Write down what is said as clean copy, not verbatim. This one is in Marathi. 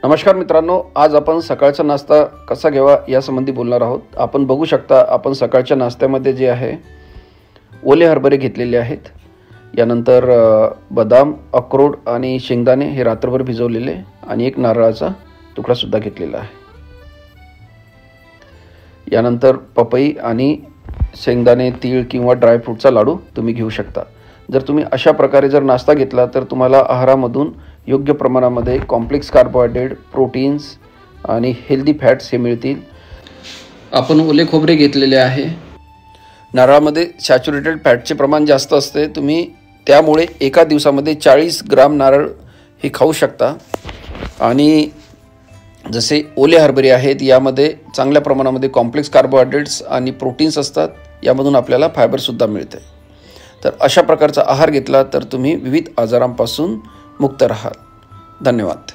नमस्कार मित्रांनो, आज आपण सकाळचा नाश्ता कसा घ्यावा यासंबंधी बोलणार आहोत। आपण बघू शकता, आपण सकाळच्या नाश्त्यामध्ये जे आहे ओले हरभरे घेतलेले आहेत। यानंतर बदाम, अक्रोड आणि शेंगदाणे हे रात्रभर भिजवलेले आणि एक नारळाचा तुकडा सुद्धा घेतलेला आहे। यानंतर पपई आणि शेंगदाणे, तीळ किंवा ड्राय फ्रूटचा लाडू तुम्ही घेऊ शकता। जर तुम्ही अशा प्रकारे जर नाश्ता घेतला तर तुम्हाला आहारामधून योग्य प्रमाणामध्ये कॉम्प्लेक्स कार्बोहायड्रेट, प्रोटीन्स आणि हेल्दी फॅट्स हे मिळतील। आपण ओले खोबरे घेतलेले आहे। नारळामध्ये सॅच्युरेटेड फॅटचे प्रमाण जास्त असते, तुम्ही त्यामुळे एका दिवसामध्ये 40 ग्राम नारळ हे खाऊ शकता। आणि जसे ओले हरभरे आहेत, यामध्ये चांगल्या प्रमाणामध्ये कॉम्प्लेक्स कार्बोहायड्रेट्स आणि प्रोटीन्स असतात, यामधून आपल्याला फायबर सुद्धा मिळते। तर अशा प्रकारचा आहार घेतला तर तुम्ही विविध आजारांपासून मुक्त राहाल। धन्यवाद।